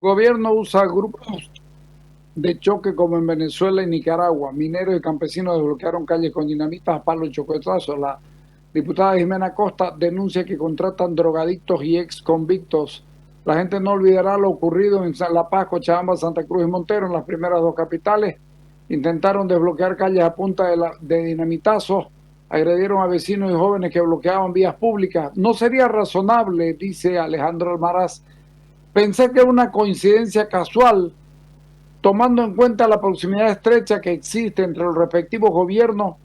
El gobierno usa grupos de choque como en Venezuela y Nicaragua. Mineros y campesinos desbloquearon calles con dinamitas a palo y chocolatazo. La diputada Jimena Costa denuncia que contratan drogadictos y ex convictos. La gente no olvidará lo ocurrido en La Paz, Cochabamba, Santa Cruz y Montero, en las primeras dos capitales. Intentaron desbloquear calles a punta de dinamitazos, agredieron a vecinos y jóvenes que bloqueaban vías públicas. No sería razonable, dice Alejandro Almaraz. Pensé que era una coincidencia casual, tomando en cuenta la proximidad estrecha que existe entre los respectivos gobiernos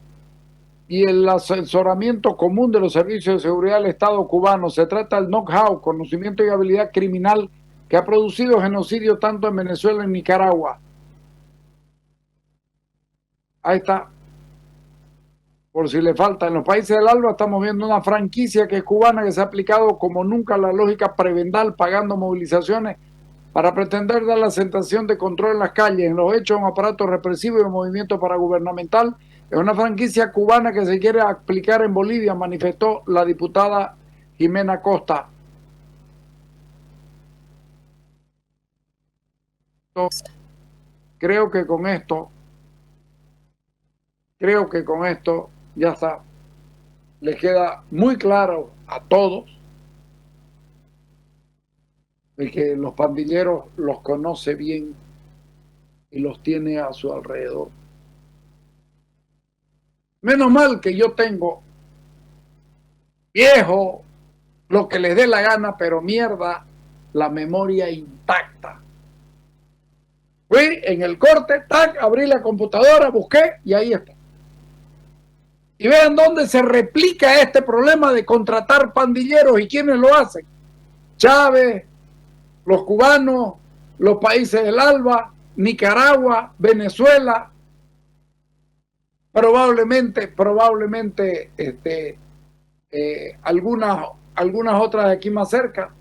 y el asesoramiento común de los servicios de seguridad del Estado cubano. Se trata del know-how, conocimiento y habilidad criminal que ha producido genocidio tanto en Venezuela como en Nicaragua. Ahí está, por si le falta. En los países del ALBA estamos viendo una franquicia que es cubana, que se ha aplicado como nunca la lógica prebendal, pagando movilizaciones para pretender dar la sensación de control en las calles. En los hechos, un aparato represivo y un movimiento paragubernamental. Es una franquicia cubana que se quiere aplicar en Bolivia, manifestó la diputada Jimena Costa. Creo que con esto, creo que con esto ya está. Les queda muy claro a todos de que los pandilleros los conoce bien y los tiene a su alrededor. Menos mal que yo tengo viejo, lo que les dé la gana, pero mierda, la memoria intacta. Fui en el corte, tac, abrí la computadora, busqué y ahí está. Y vean dónde se replica este problema de contratar pandilleros y quiénes lo hacen. Chávez, los cubanos, los países del ALBA, Nicaragua, Venezuela, probablemente algunas otras de aquí más cerca.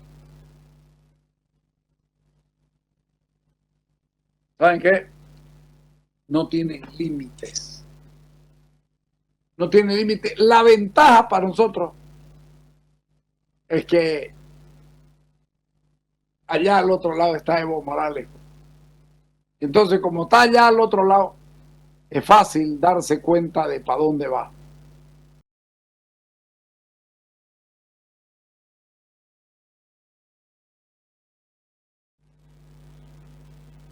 ¿Saben qué? No tienen límites. No tiene límite. La ventaja para nosotros es que allá al otro lado está Evo Morales. Entonces, como está allá al otro lado, es fácil darse cuenta de para dónde va.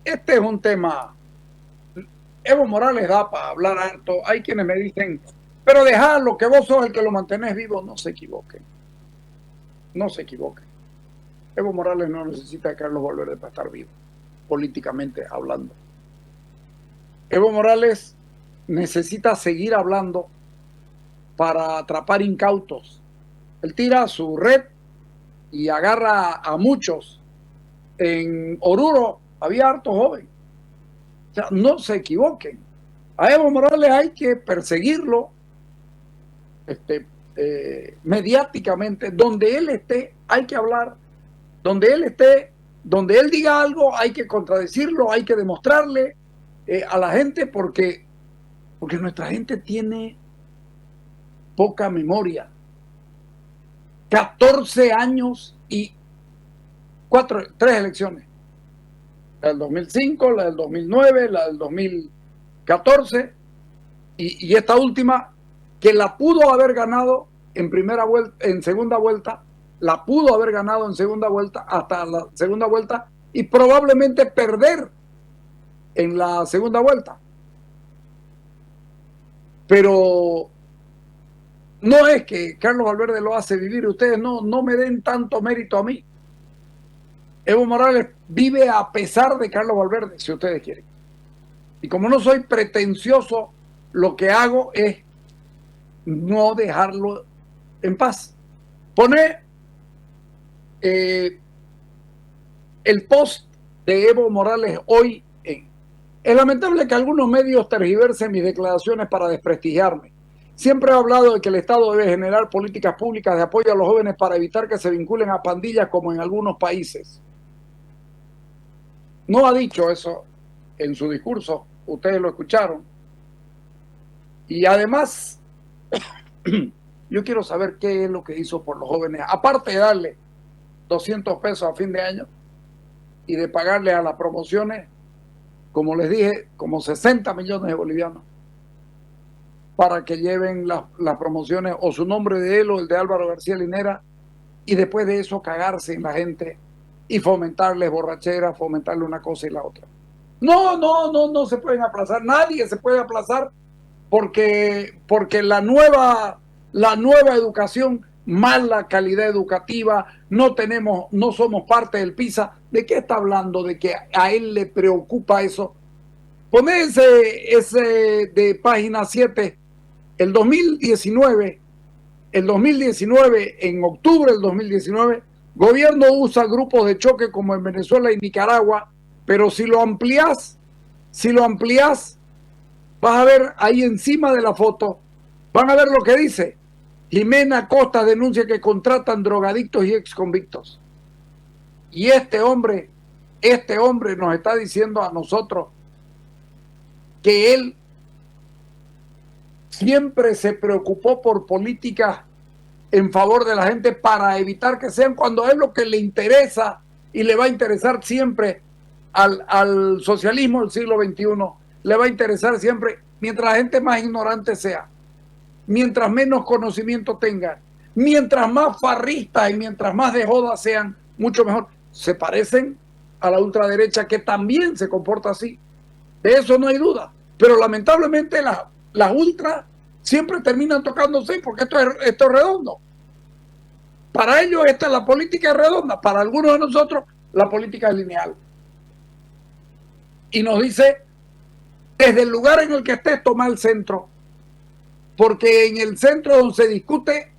Este es un tema. Evo Morales da para hablar harto. Hay quienes me dicen, pero dejalo, que vos sos el que lo mantenés vivo. No se equivoquen. No se equivoquen. Evo Morales no necesita a Carlos Valverde para estar vivo, políticamente hablando. Evo Morales necesita seguir hablando para atrapar incautos. Él tira su red y agarra a muchos. En Oruro había harto joven. O sea, no se equivoquen. A Evo Morales hay que perseguirlo mediáticamente. Donde él esté, hay que hablar. Donde él esté, donde él diga algo, hay que contradecirlo, hay que demostrarle a la gente porque nuestra gente tiene poca memoria. 14 años y tres elecciones. La del 2005, la del 2009, la del 2014 y esta última que la pudo haber ganado en primera vuelta, en segunda vuelta, la pudo haber ganado en segunda vuelta hasta la segunda vuelta y probablemente perder en la segunda vuelta. Pero no es que Carlos Valverde lo hace vivir, ustedes no me den tanto mérito a mí. Evo Morales vive a pesar de Carlos Valverde, si ustedes quieren. Y como no soy pretencioso, lo que hago es no dejarlo en paz. Pone el post de Evo Morales hoy en. Es lamentable que algunos medios tergiversen mis declaraciones para desprestigiarme. Siempre he hablado de que el Estado debe generar políticas públicas de apoyo a los jóvenes para evitar que se vinculen a pandillas como en algunos países. No ha dicho eso en su discurso, ustedes lo escucharon. Y además, yo quiero saber qué es lo que hizo por los jóvenes, aparte de darle 200 pesos a fin de año, y de pagarle a las promociones, como les dije, como 60 millones de bolivianos para que lleven las promociones o su nombre de él o el de Álvaro García Linera, y después de eso cagarse en la gente y fomentarles borrachera, fomentarle una cosa y la otra. No se pueden aplazar, nadie se puede aplazar porque la nueva educación, mala calidad educativa, no somos parte del PISA. ¿De qué está hablando? De que a él le preocupa eso. Poné ese de página 7, el 2019, en octubre del 2019, gobierno usa grupos de choque como en Venezuela y Nicaragua, pero si lo amplías, vas a ver ahí encima de la foto, van a ver lo que dice. Jimena Costa denuncia que contratan drogadictos y exconvictos. Y este hombre nos está diciendo a nosotros que él siempre se preocupó por políticas en favor de la gente para evitar que sean, cuando es lo que le interesa y le va a interesar siempre al socialismo del siglo XXI, le va a interesar siempre, mientras la gente más ignorante sea, mientras menos conocimiento tenga, mientras más farristas y mientras más de joda sean, mucho mejor. Se parecen a la ultraderecha, que también se comporta así, de eso no hay duda, pero lamentablemente las ultras siempre terminan tocándose porque esto es redondo. Para ellos la política es redonda, para algunos de nosotros la política es lineal. Y nos dice, desde el lugar en el que estés, toma el centro, porque en el centro donde se discute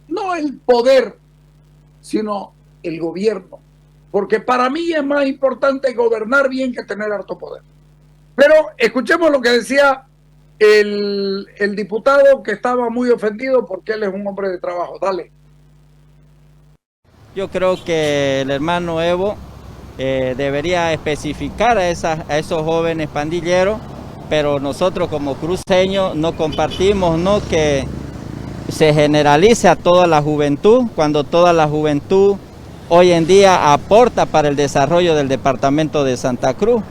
no el poder, sino el gobierno, porque para mí es más importante gobernar bien que tener harto poder. Pero escuchemos lo que decía el diputado, que estaba muy ofendido porque él es un hombre de trabajo. Dale. Yo creo que el hermano Evo debería especificar a esos jóvenes pandilleros, pero nosotros como cruceños no compartimos, ¿no?, que se generalice a toda la juventud, cuando toda la juventud hoy en día aporta para el desarrollo del departamento de Santa Cruz.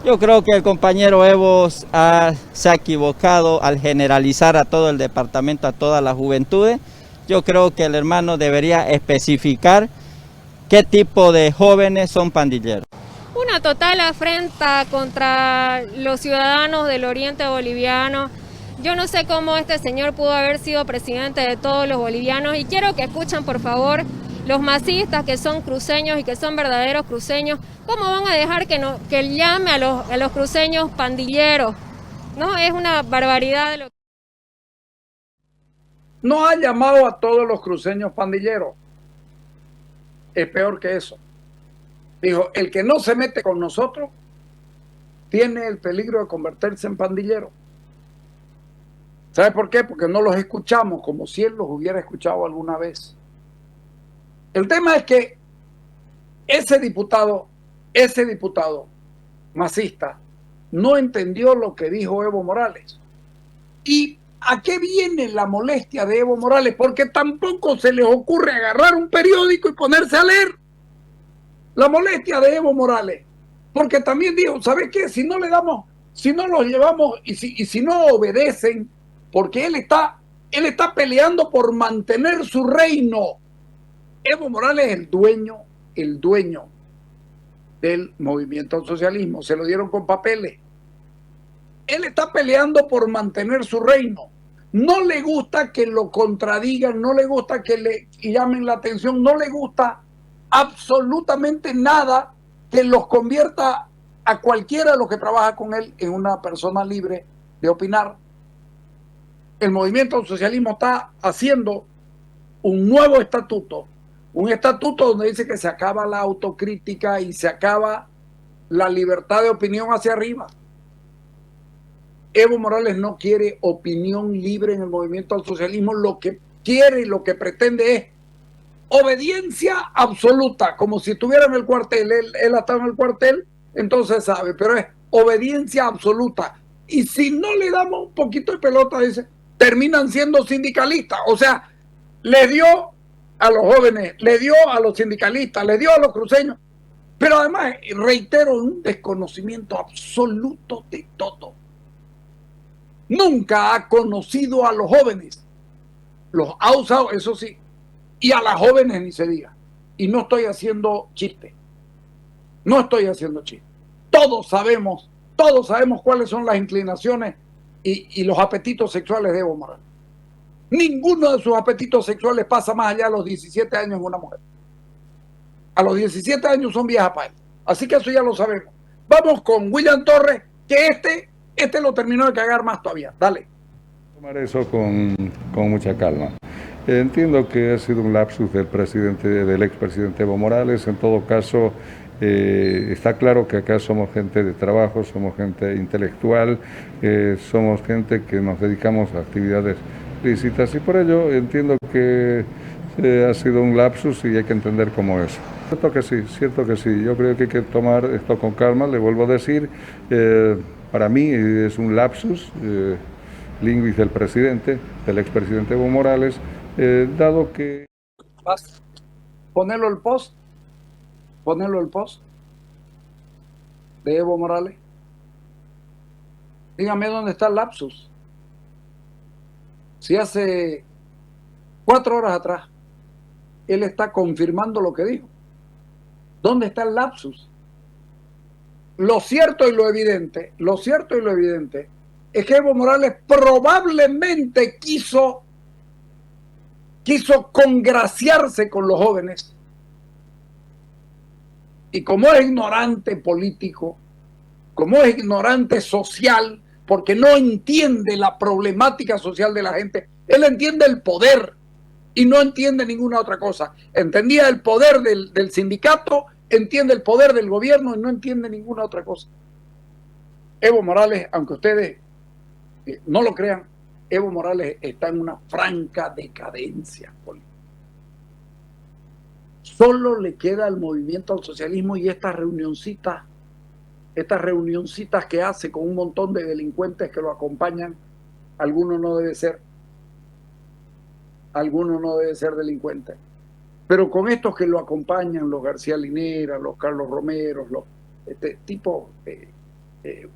Yo creo que el compañero Evo se ha equivocado al generalizar a todo el departamento, a todas las juventudes. Yo creo que el hermano debería especificar qué tipo de jóvenes son pandilleros. Una total afrenta contra los ciudadanos del oriente boliviano. Yo no sé cómo este señor pudo haber sido presidente de todos los bolivianos, y quiero que escuchen, por favor, los masistas que son cruceños y que son verdaderos cruceños. ¿Cómo van a dejar que él llame a los cruceños pandilleros? No, es una barbaridad. No ha llamado a todos los cruceños pandilleros. Es peor que eso. Dijo, el que no se mete con nosotros tiene el peligro de convertirse en pandillero. ¿Sabe por qué? Porque no los escuchamos como si él los hubiera escuchado alguna vez. El tema es que ese diputado masista no entendió lo que dijo Evo Morales. ¿Y a qué viene la molestia de Evo Morales? Porque tampoco se les ocurre agarrar un periódico y ponerse a leer. La molestia de Evo Morales, porque también dijo, ¿sabes qué? Si no los llevamos y si no obedecen, porque él está peleando por mantener su reino. Evo Morales es el dueño del movimiento al socialismo, se lo dieron con papeles. Él está peleando por mantener su reino. No le gusta que lo contradigan, no le gusta que le llamen la atención, no le gusta absolutamente nada que los convierta a cualquiera de los que trabaja con él en una persona libre de opinar. El movimiento al socialismo está haciendo un nuevo estatuto, un estatuto donde dice que se acaba la autocrítica y se acaba la libertad de opinión hacia arriba. Evo Morales no quiere opinión libre en el movimiento al socialismo. Lo que quiere y lo que pretende es obediencia absoluta, como si estuviera en el cuartel. Él ha estado en el cuartel, entonces sabe, pero es obediencia absoluta. Y si no le damos un poquito de pelota, dice, terminan siendo sindicalistas. O sea, le dio a los jóvenes, le dio a los sindicalistas, le dio a los cruceños, pero además, reitero, un desconocimiento absoluto de todo. Nunca ha conocido a los jóvenes, los ha usado, eso sí, y a las jóvenes ni se diga. Y no estoy haciendo chiste, no estoy haciendo chiste. Todos sabemos cuáles son las inclinaciones y los apetitos sexuales de Evo Morales. Ninguno de sus apetitos sexuales pasa más allá de los 17 años en una mujer. A los 17 años son viejas para él. Así que eso ya lo sabemos. Vamos con William Torres, que este lo terminó de cagar más todavía. Dale. Tomar eso con mucha calma. Entiendo que ha sido un lapsus del expresidente Evo Morales. En todo caso, está claro que acá somos gente de trabajo, somos gente intelectual, somos gente que nos dedicamos a actividades lícitas y por ello entiendo que ha sido un lapsus y hay que entender cómo es. Cierto que sí. Yo creo que hay que tomar esto con calma. Le vuelvo a decir, para mí es un lapsus lingüis del expresidente Evo Morales, dado que... Ponelo el post de Evo Morales. Dígame dónde está el lapsus. Si hace 4 horas atrás él está confirmando lo que dijo. ¿Dónde está el lapsus? Lo cierto y lo evidente es que Evo Morales probablemente quiso congraciarse con los jóvenes y como es ignorante político, como es ignorante social, porque no entiende la problemática social de la gente, él entiende el poder y no entiende ninguna otra cosa. Entendía el poder del sindicato, entiende el poder del gobierno y no entiende ninguna otra cosa. Evo Morales, aunque ustedes no lo crean, Evo Morales está en una franca decadencia política. Solo le queda el movimiento al socialismo y estas reunioncitas que hace con un montón de delincuentes que lo acompañan. Alguno no debe ser delincuente, pero con estos que lo acompañan, los García Linera, los Carlos Romero, los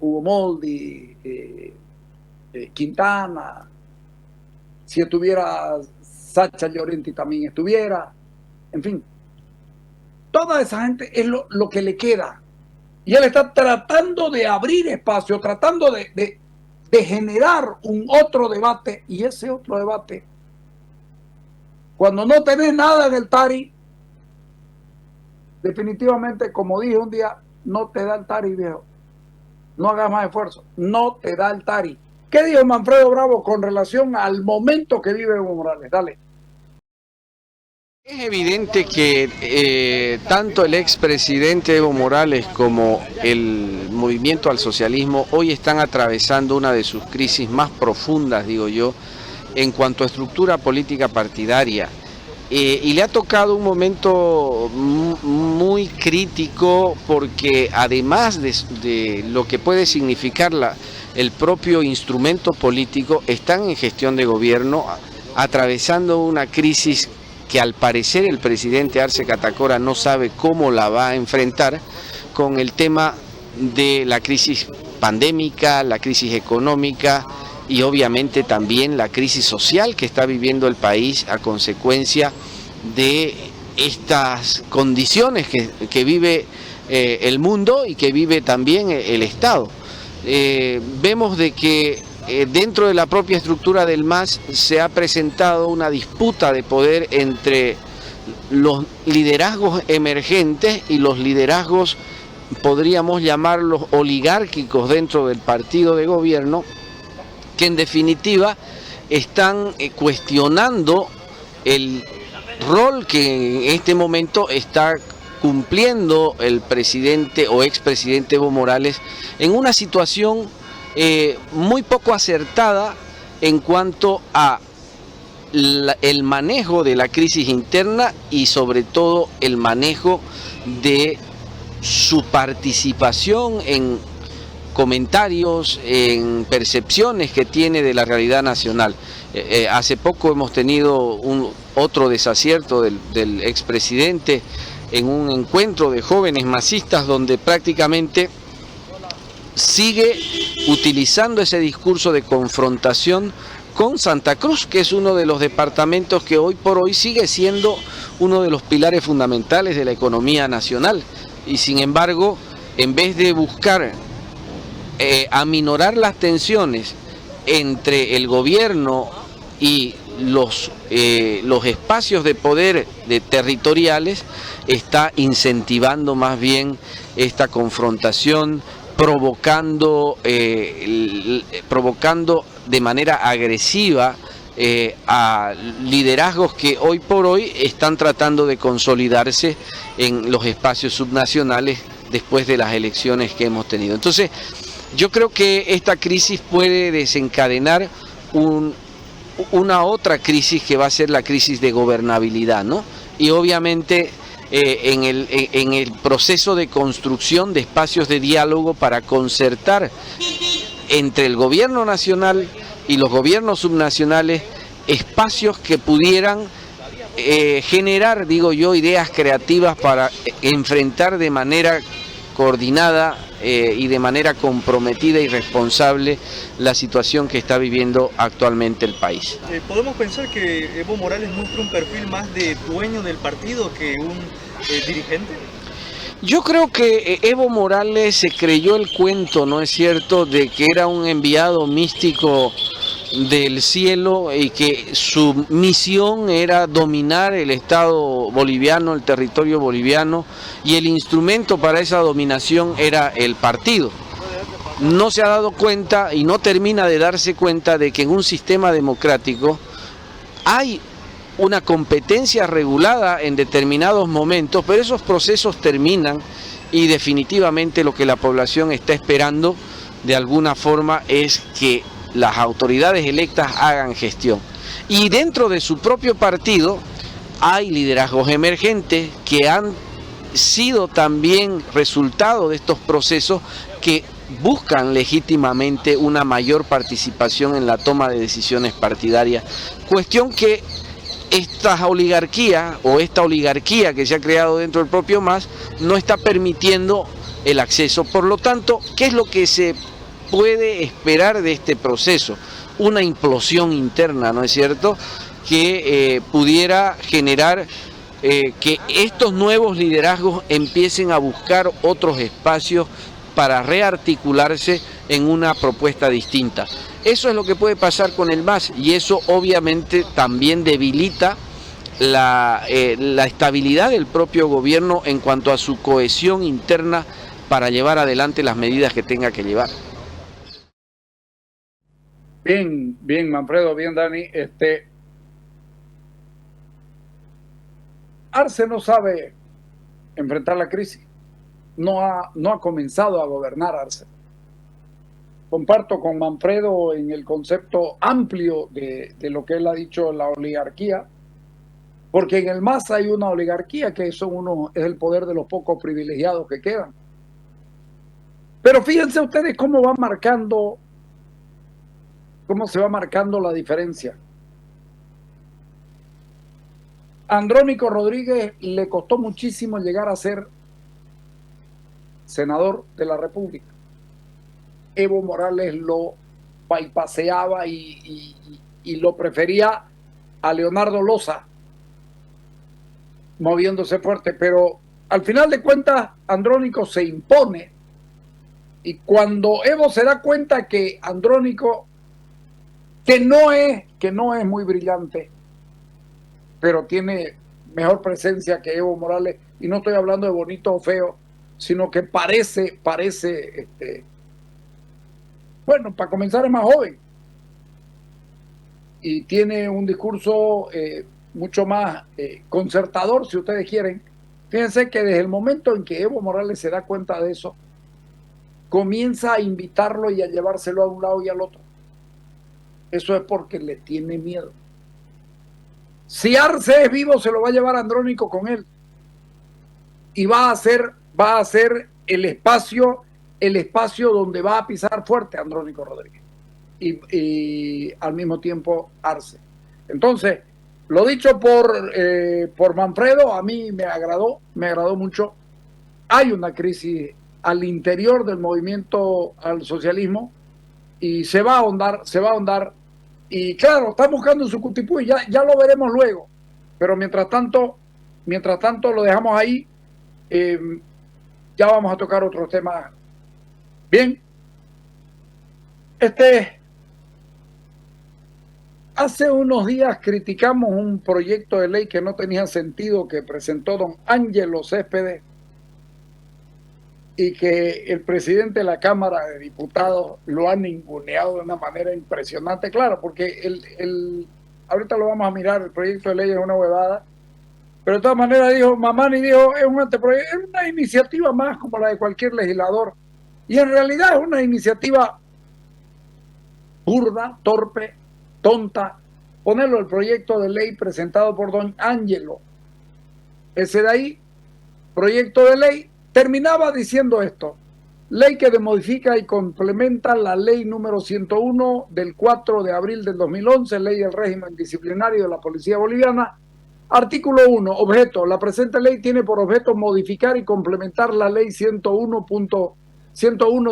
Hugo Moldi, Quintana, si estuviera Sacha Llorenti también estuviera, en fin, toda esa gente es lo que le queda. Y él está tratando de abrir espacio, tratando de generar un otro debate, y ese otro debate, cuando no tenés nada en el Tari, definitivamente, como dije un día, no te da el Tari, viejo. No hagas más esfuerzo, no te da el Tari. ¿Qué dijo Manfredo Bravo con relación al momento que vive Evo Morales? Dale. Es evidente que tanto el expresidente Evo Morales como el movimiento al socialismo hoy están atravesando una de sus crisis más profundas, digo yo, en cuanto a estructura política partidaria. Y le ha tocado un momento muy crítico porque además de lo que puede significar el propio instrumento político, están en gestión de gobierno atravesando una crisis que al parecer el presidente Arce Catacora no sabe cómo la va a enfrentar, con el tema de la crisis pandémica, la crisis económica y obviamente también la crisis social que está viviendo el país a consecuencia de estas condiciones que vive el mundo y que vive también el Estado. Vemos de que dentro de la propia estructura del MAS se ha presentado una disputa de poder entre los liderazgos emergentes y los liderazgos, podríamos llamarlos oligárquicos dentro del partido de gobierno, que en definitiva están cuestionando el rol que en este momento está cumpliendo el presidente o expresidente Evo Morales en una situación muy poco acertada en cuanto a el manejo de la crisis interna y sobre todo el manejo de su participación en comentarios, en percepciones que tiene de la realidad nacional. Hace poco hemos tenido otro desacierto del expresidente en un encuentro de jóvenes masistas donde prácticamente sigue utilizando ese discurso de confrontación con Santa Cruz, que es uno de los departamentos que hoy por hoy sigue siendo uno de los pilares fundamentales de la economía nacional. Y sin embargo, en vez de buscar aminorar las tensiones entre el gobierno y los espacios de poder territoriales, está incentivando más bien esta confrontación, provocando de manera agresiva a liderazgos que hoy por hoy están tratando de consolidarse en los espacios subnacionales después de las elecciones que hemos tenido. Entonces, yo creo que esta crisis puede desencadenar una otra crisis que va a ser la crisis de gobernabilidad, ¿no? Y obviamente en el proceso de construcción de espacios de diálogo para concertar entre el gobierno nacional y los gobiernos subnacionales espacios que pudieran generar, digo yo, ideas creativas para enfrentar de manera coordinada y de manera comprometida y responsable la situación que está viviendo actualmente el país. ¿Podemos pensar que Evo Morales muestra un perfil más de dueño del partido que un dirigente? Yo creo que Evo Morales se creyó el cuento, ¿no es cierto?, de que era un enviado místico del cielo y que su misión era dominar el Estado boliviano, el territorio boliviano, y el instrumento para esa dominación era el partido. No se ha dado cuenta y no termina de darse cuenta de que en un sistema democrático hay una competencia regulada en determinados momentos, pero esos procesos terminan y definitivamente lo que la población está esperando de alguna forma es que las autoridades electas hagan gestión. Y dentro de su propio partido hay liderazgos emergentes que han sido también resultado de estos procesos que buscan legítimamente una mayor participación en la toma de decisiones partidarias. Cuestión que esta oligarquía que se ha creado dentro del propio MAS no está permitiendo el acceso. Por lo tanto, ¿qué es lo que se puede esperar de este proceso? Una implosión interna, ¿no es cierto?, que pudiera generar que estos nuevos liderazgos empiecen a buscar otros espacios para rearticularse en una propuesta distinta. Eso es lo que puede pasar con el MAS y eso obviamente también debilita la estabilidad del propio gobierno en cuanto a su cohesión interna para llevar adelante las medidas que tenga que llevar. Bien, bien, Manfredo, bien, Dani. Arce no sabe enfrentar la crisis. No ha comenzado a gobernar Arce. Comparto con Manfredo en el concepto amplio de lo que él ha dicho, la oligarquía, porque en el MAS hay una oligarquía que es el poder de los pocos privilegiados que quedan. Pero fíjense ustedes cómo se va marcando la diferencia. A Andrónico Rodríguez le costó muchísimo llegar a ser senador de la República. Evo Morales lo bypaseaba y lo prefería a Leonardo Loza, moviéndose fuerte, pero al final de cuentas Andrónico se impone, y cuando Evo se da cuenta que Andrónico, que no es muy brillante, pero tiene mejor presencia que Evo Morales, y no estoy hablando de bonito o feo, sino que parece, bueno, para comenzar es más joven y tiene un discurso mucho más concertador, si ustedes quieren. Fíjense que desde el momento en que Evo Morales se da cuenta de eso, comienza a invitarlo y a llevárselo a un lado y al otro. Eso es porque le tiene miedo. Si Arce es vivo, se lo va a llevar Andrónico con él y va a ser el espacio el espacio donde va a pisar fuerte Andrónico Rodríguez y al mismo tiempo Arce. Entonces, lo dicho por Manfredo, a mí me agradó mucho. Hay una crisis al interior del movimiento al socialismo y se va a ahondar. Y claro, están buscando su cutipuy, ya lo veremos luego. Pero mientras tanto lo dejamos ahí. Ya vamos a tocar otros temas. Bien. Hace unos días criticamos un proyecto de ley que no tenía sentido que presentó don Ángelo Céspedes y que el presidente de la Cámara de Diputados lo ha ninguneado de una manera impresionante. Claro, porque ahorita lo vamos a mirar, el proyecto de ley es una huevada, pero de todas maneras dijo, Mamani dijo, es un anteproyecto, es una iniciativa más como la de cualquier legislador, y en realidad es una iniciativa burda, torpe, tonta, ponerlo el proyecto de ley presentado por don Ángelo. Ese de ahí, proyecto de ley, terminaba diciendo esto: ley que modifica y complementa la ley número 101 del 4 de abril del 2011, ley del régimen disciplinario de la Policía Boliviana. Artículo 1, objeto. La presente ley tiene por objeto modificar y complementar la ley 101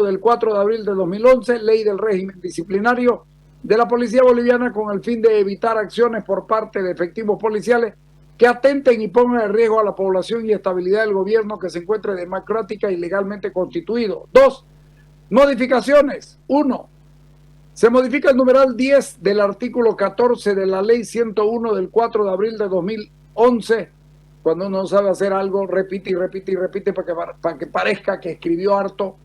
del 4 de abril del 2011, ley del régimen disciplinario de la Policía Boliviana, con el fin de evitar acciones por parte de efectivos policiales que atenten y pongan en riesgo a la población y estabilidad del gobierno que se encuentre democrática y legalmente constituido. 2. Modificaciones. 1. Se modifica el numeral 10 del artículo 14 de la ley 101 del 4 de abril de 2011. Cuando uno sabe hacer algo, repite y repite y repite para que parezca que escribió harto.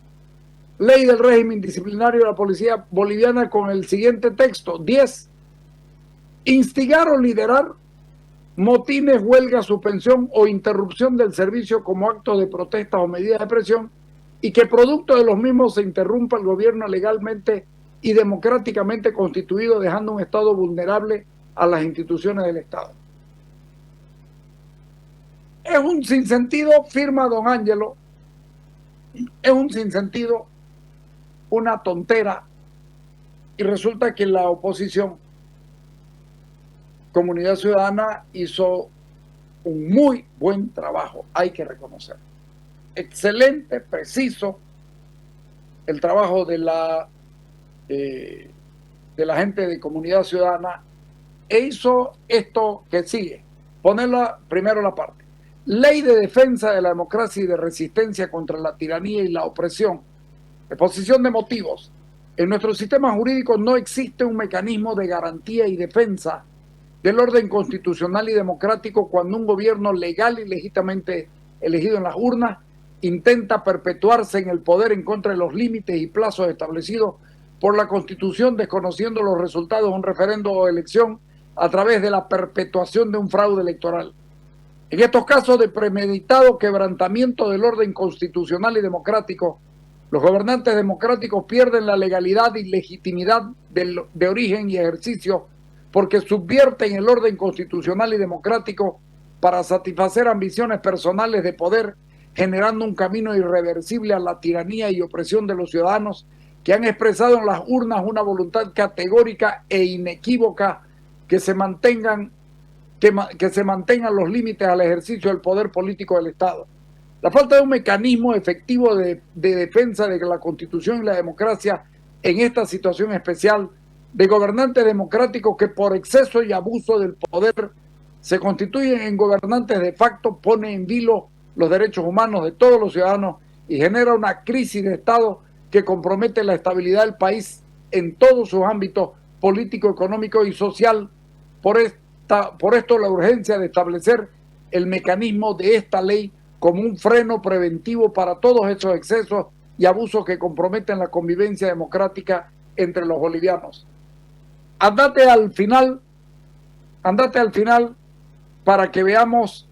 Ley del régimen disciplinario de la Policía Boliviana, con el siguiente texto. 10. Instigar o liderar motines, huelga, suspensión o interrupción del servicio como acto de protesta o medida de presión, y que producto de los mismos se interrumpa el gobierno legalmente y democráticamente constituido, dejando un Estado vulnerable a las instituciones del Estado. Es un sinsentido, firma don Ángelo, es un sinsentido, una tontera, y resulta que la oposición, Comunidad Ciudadana, hizo un muy buen trabajo, hay que reconocer. Excelente, preciso, el trabajo de la gente de Comunidad Ciudadana, e hizo esto que sigue. Ponerla primero la parte. Ley de defensa de la democracia y de resistencia contra la tiranía y la opresión. Exposición de motivos. En nuestro sistema jurídico no existe un mecanismo de garantía y defensa del orden constitucional y democrático cuando un gobierno legal y legítimamente elegido en las urnas intenta perpetuarse en el poder en contra de los límites y plazos establecidos por la Constitución, desconociendo los resultados de un referendo o elección a través de la perpetuación de un fraude electoral. En estos casos de premeditado quebrantamiento del orden constitucional y democrático, los gobernantes democráticos pierden la legalidad y legitimidad de origen y ejercicio, porque subvierten el orden constitucional y democrático para satisfacer ambiciones personales de poder, generando un camino irreversible a la tiranía y opresión de los ciudadanos que han expresado en las urnas una voluntad categórica e inequívoca que se mantengan los límites al ejercicio del poder político del Estado. La falta de un mecanismo efectivo de defensa de la Constitución y la democracia en esta situación especial de gobernantes democráticos que por exceso y abuso del poder se constituyen en gobernantes de facto, pone en vilo los derechos humanos de todos los ciudadanos y genera una crisis de Estado que compromete la estabilidad del país en todos sus ámbitos político, económico y social. Por esto la urgencia de establecer el mecanismo de esta ley como un freno preventivo para todos esos excesos y abusos que comprometen la convivencia democrática entre los bolivianos. Andate al final para que veamos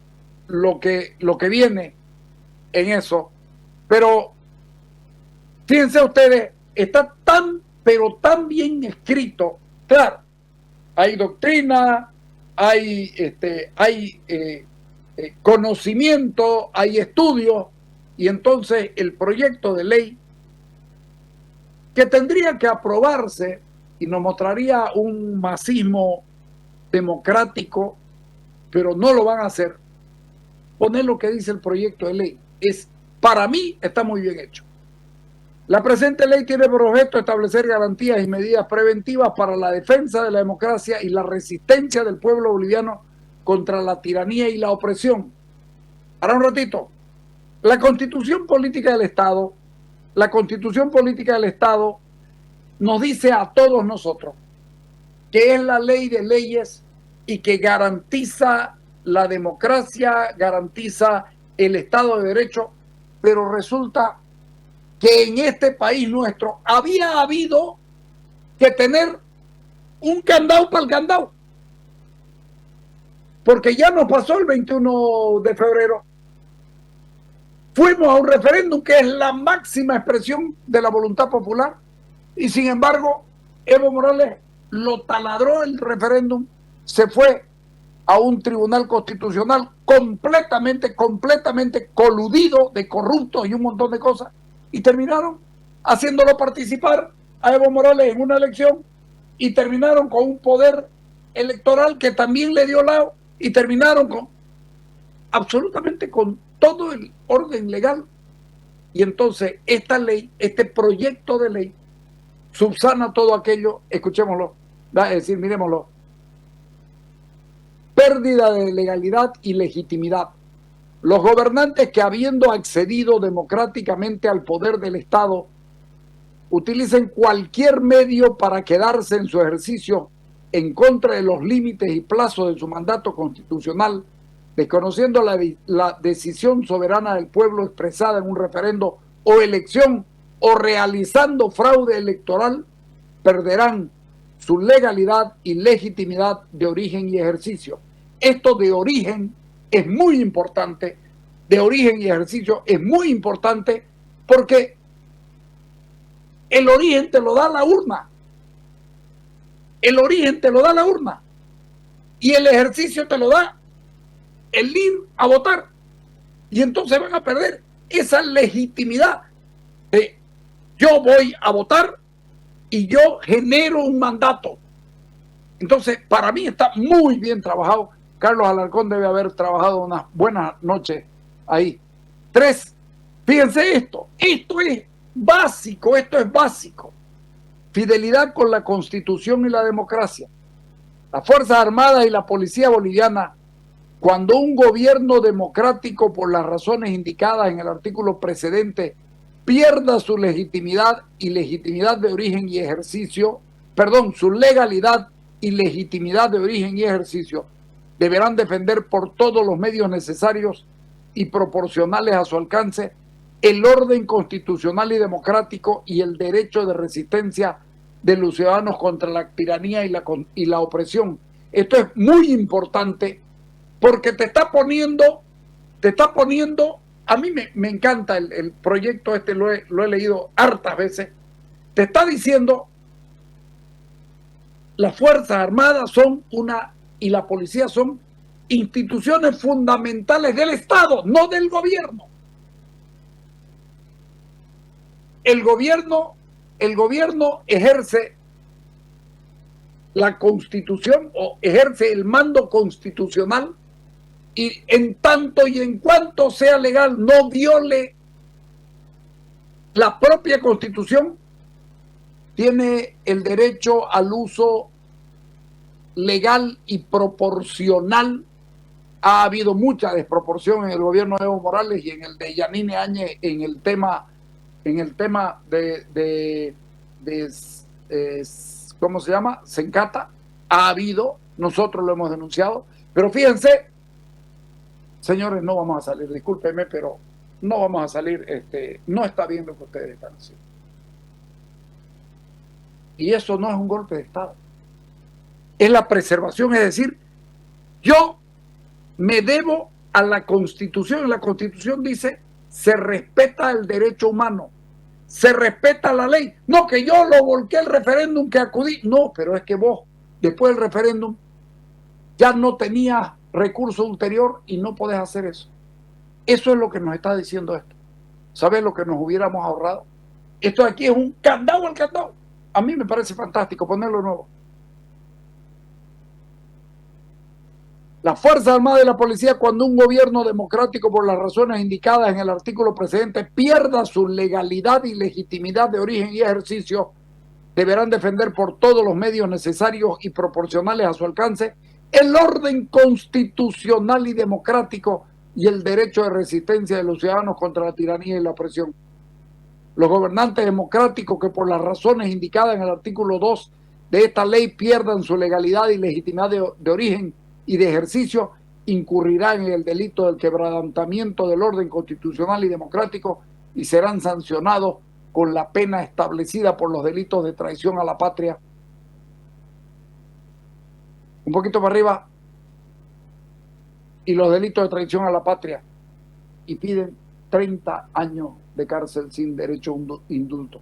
lo que viene en eso. Pero fíjense ustedes, está pero tan bien escrito. Claro, hay doctrina, hay conocimiento, hay estudio, y entonces el proyecto de ley que tendría que aprobarse y nos mostraría un masismo democrático, pero no lo van a hacer. Poner lo que dice el proyecto de ley. Para mí está muy bien hecho. La presente ley tiene por objeto establecer garantías y medidas preventivas para la defensa de la democracia y la resistencia del pueblo boliviano contra la tiranía y la opresión. Ahora un ratito. La Constitución Política del Estado, nos dice a todos nosotros que es la ley de leyes y que garantiza la democracia, garantiza el Estado de Derecho, pero resulta que en este país nuestro había habido que tener un candado para el candado, porque ya nos pasó el 21 de febrero. Fuimos a un referéndum que es la máxima expresión de la voluntad popular y sin embargo Evo Morales lo taladró el referéndum, se fue a un tribunal constitucional completamente coludido de corruptos y un montón de cosas y terminaron haciéndolo participar a Evo Morales en una elección y terminaron con un poder electoral que también le dio lado y terminaron con absolutamente con todo el orden legal. Y entonces esta ley, este proyecto de ley subsana todo aquello, escuchémoslo, es decir, miremoslo: pérdida de legalidad y legitimidad. Los gobernantes que, habiendo accedido democráticamente al poder del Estado, utilicen cualquier medio para quedarse en su ejercicio en contra de los límites y plazos de su mandato constitucional, desconociendo la decisión soberana del pueblo expresada en un referendo o elección, o realizando fraude electoral, perderán su legalidad y legitimidad de origen y ejercicio. Esto de origen es muy importante, de origen y ejercicio es muy importante, porque el origen te lo da la urna. El origen te lo da la urna. Y el ejercicio te lo da el ir a votar. Y entonces van a perder esa legitimidad de yo voy a votar y yo genero un mandato. Entonces, para mí está muy bien trabajado. Carlos Alarcón debe haber trabajado unas buenas noches ahí. 3, fíjense esto es básico, Fidelidad con la Constitución y la democracia. Las Fuerzas Armadas y la Policía Boliviana, cuando un gobierno democrático, por las razones indicadas en el artículo precedente, pierda su legitimidad y legitimidad de origen y ejercicio, su legalidad y legitimidad de origen y ejercicio, deberán defender por todos los medios necesarios y proporcionales a su alcance el orden constitucional y democrático y el derecho de resistencia de los ciudadanos contra la tiranía y la opresión. Esto es muy importante porque te está poniendo, a mí me encanta el proyecto este, lo he leído hartas veces, te está diciendo las Fuerzas Armadas y la policía son instituciones fundamentales del Estado, no del gobierno. El gobierno ejerce la Constitución o ejerce el mando constitucional y en tanto y en cuanto sea legal, no viole la propia Constitución, tiene el derecho al uso legal y proporcional. Ha habido mucha desproporción en el gobierno de Evo Morales y en el de Yanine Áñez en el tema de ¿cómo se llama? Sencata. Ha habido, nosotros lo hemos denunciado, pero fíjense, señores, no vamos a salir, discúlpenme, pero no vamos a salir, no está bien lo que ustedes están haciendo. Y eso no es un golpe de Estado. Es la preservación, es decir, yo me debo a la Constitución. La Constitución dice, se respeta el derecho humano, se respeta la ley. No que yo lo volqué el referéndum, que acudí. No, pero es que vos, después del referéndum, ya no tenías recurso ulterior y no podés hacer eso. Eso es lo que nos está diciendo esto. ¿Sabes lo que nos hubiéramos ahorrado? Esto de aquí es un candado al candado. A mí me parece fantástico ponerlo nuevo. Las Fuerzas Armadas y la Policía, cuando un gobierno democrático, por las razones indicadas en el artículo precedente, pierda su legalidad y legitimidad de origen y ejercicio, deberán defender por todos los medios necesarios y proporcionales a su alcance el orden constitucional y democrático y el derecho de resistencia de los ciudadanos contra la tiranía y la opresión. Los gobernantes democráticos que por las razones indicadas en el artículo 2 de esta ley pierdan su legalidad y legitimidad de origen y de ejercicio, incurrirán en el delito del quebrantamiento del orden constitucional y democrático y serán sancionados con la pena establecida por los delitos de traición a la patria. Un poquito para arriba, y los delitos de traición a la patria, y piden 30 años de cárcel sin derecho a indulto.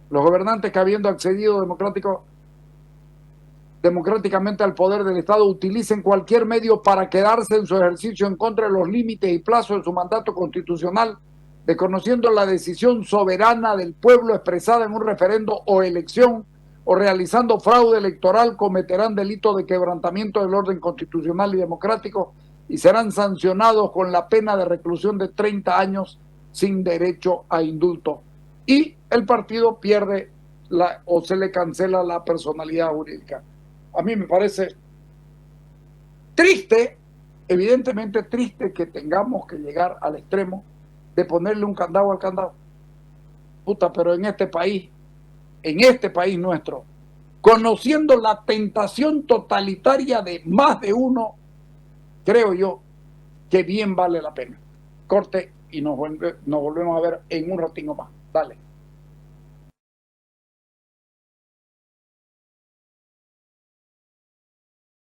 Los gobernantes que, habiendo accedido democráticamente al poder del Estado, utilicen cualquier medio para quedarse en su ejercicio en contra de los límites y plazos de su mandato constitucional, desconociendo la decisión soberana del pueblo expresada en un referendo o elección, o realizando fraude electoral, cometerán delitos de quebrantamiento del orden constitucional y democrático y serán sancionados con la pena de reclusión de 30 años sin derecho a indulto. Y el partido pierde o se le cancela la personalidad jurídica. A mí me parece triste, evidentemente triste, que tengamos que llegar al extremo de ponerle un candado al candado. Puta, pero en este país nuestro, conociendo la tentación totalitaria de más de uno, creo yo que bien vale la pena. Corte y nos volvemos a ver en un ratingo más. Dale.